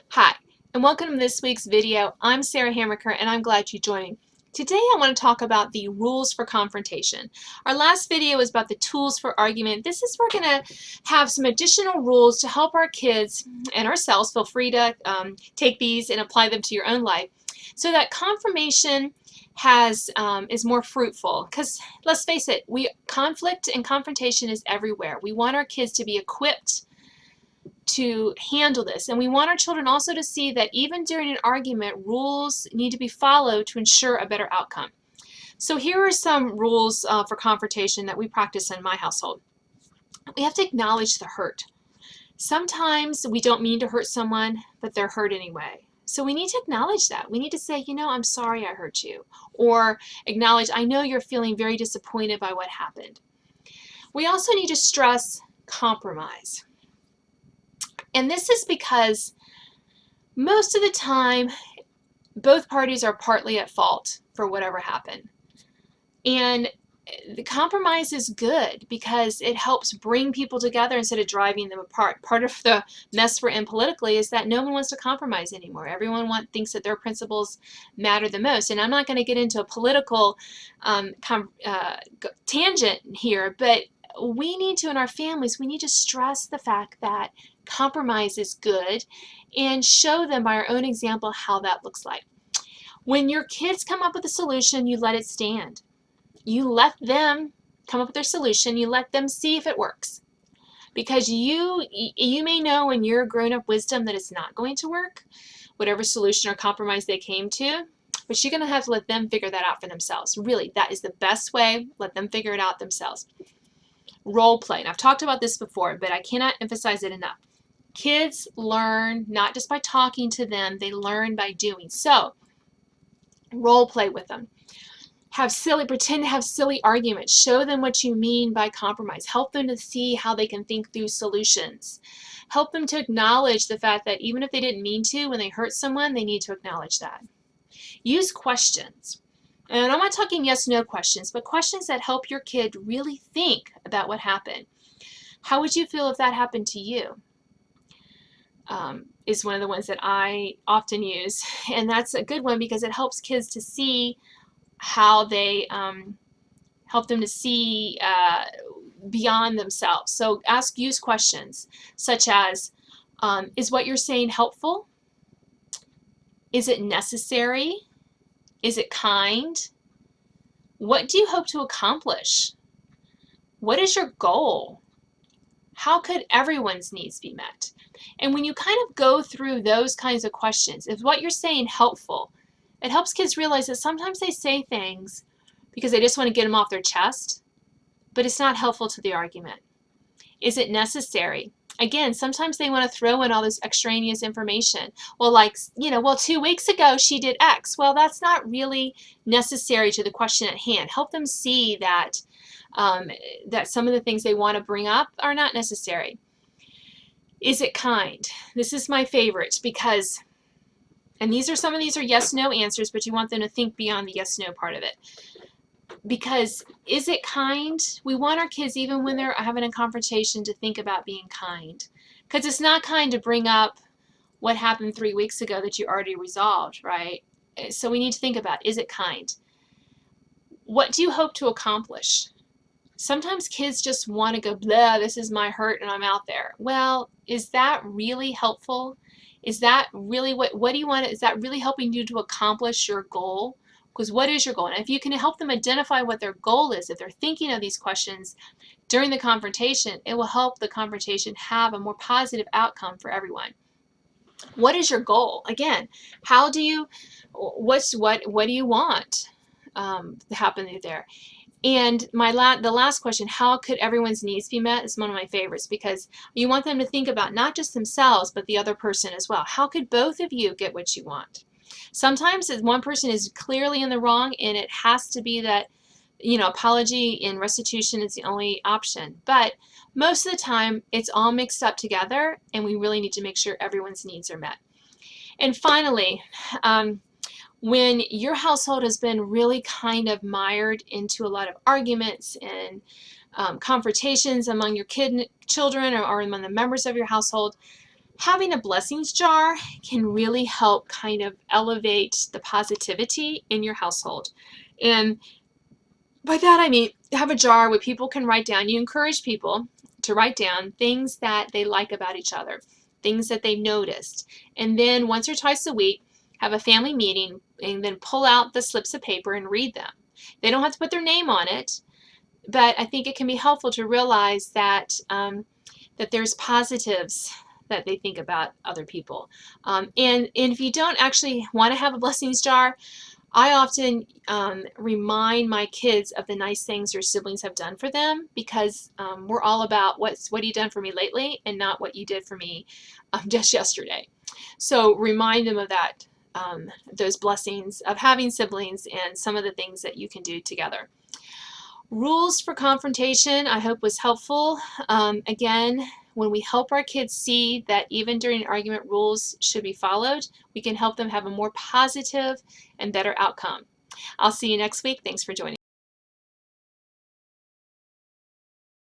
Hi, and welcome to this week's video. I'm Sarah Hammaker, and I'm glad you joined. Today I want to talk about the rules for confrontation. Our last video was about the tools for argument. This is we're going to have some additional rules to help our kids and ourselves. Feel free to take these and apply them to your own life so that confirmation is more fruitful. Because let's face it, conflict and confrontation is everywhere. We want our kids to be equipped to handle this. And we want our children also to see that even during an argument, rules need to be followed to ensure a better outcome. So here are some rules for confrontation that we practice in my household. We have to acknowledge the hurt. Sometimes we don't mean to hurt someone, but they're hurt anyway. So we need to acknowledge that. We need to say, I'm sorry I hurt you. Or acknowledge, I know you're feeling very disappointed by what happened. We also need to stress compromise. And this is because most of the time, both parties are partly at fault for whatever happened. And the compromise is good because it helps bring people together instead of driving them apart. Part of the mess we're in politically is that no one wants to compromise anymore. Everyone thinks that their principles matter the most. And I'm not going to get into a political tangent here, but we need to, in our families, we need to stress the fact that compromise is good and show them by our own example how that looks like. When your kids come up with a solution, you let it stand. You let them come up with their solution. You let them see if it works. Because you may know in your grown-up wisdom that it's not going to work, whatever solution or compromise they came to, but you're going to have to let them figure that out for themselves. Really, that is the best way. Let them figure it out themselves. Role play. And I've talked about this before, but I cannot emphasize it enough. Kids learn not just by talking to them, they learn by doing. So, role play with them. Pretend to have silly arguments. Show them what you mean by compromise. Help them to see how they can think through solutions. Help them to acknowledge the fact that even if they didn't mean to, when they hurt someone, they need to acknowledge that. Use questions. And I'm not talking yes/no questions, but questions that help your kid really think about what happened. How would you feel if that happened to you? Is one of the ones that I often use. And that's a good one because it helps kids to see how they help them to see beyond themselves. So use questions such as, is what you're saying helpful? Is it necessary? Is it kind? What do you hope to accomplish? What is your goal? How could everyone's needs be met? And when you kind of go through those kinds of questions, is what you're saying helpful? It helps kids realize that sometimes they say things because they just want to get them off their chest, but it's not helpful to the argument. Is it necessary? Again, sometimes they want to throw in all this extraneous information. Well, 2 weeks ago she did X. Well, that's not really necessary to the question at hand. Help them see that that some of the things they want to bring up are not necessary. Is it kind? This is my favorite because, and some of these are yes/no answers, but you want them to think beyond the yes/no part of it. Because is it kind? We want our kids, even when they're having a confrontation, to think about being kind. Because it's not kind to bring up what happened 3 weeks ago that you already resolved, right? So we need to think about, is it kind? What do you hope to accomplish? Sometimes kids just want to go, blah, this is my hurt and I'm out there. Well, is that really helpful? Is that really what do you want? Is that really helping you to accomplish your goal? Because what is your goal? And if you can help them identify what their goal is, if they're thinking of these questions during the confrontation, it will help the confrontation have a more positive outcome for everyone. What is your goal? Again, what do you want to happen there? And the last question, how could everyone's needs be met, is one of my favorites because you want them to think about not just themselves, but the other person as well. How could both of you get what you want? Sometimes one person is clearly in the wrong and it has to be that, apology and restitution is the only option. But most of the time, it's all mixed up together and we really need to make sure everyone's needs are met. And finally, when your household has been really kind of mired into a lot of arguments and confrontations among your children or among the members of your household, Having a blessings jar can really help kind of elevate the positivity in your household. And by that I mean have a jar where people can write down, you encourage people to write down things that they like about each other, things that they noticed. And then once or twice a week, have a family meeting and then pull out the slips of paper and read them. They don't have to put their name on it, but I think it can be helpful to realize that that there's positives that they think about other people. And if you don't actually want to have a blessings jar, I often remind my kids of the nice things their siblings have done for them, because we're all about what have you done for me lately and not what you did for me just yesterday. So remind them of that, those blessings of having siblings and some of the things that you can do together. Rules for confrontation, I hope, was helpful. Again, when we help our kids see that even during an argument rules should be followed, we can help them have a more positive and better outcome. I'll see you next week. Thanks for joining.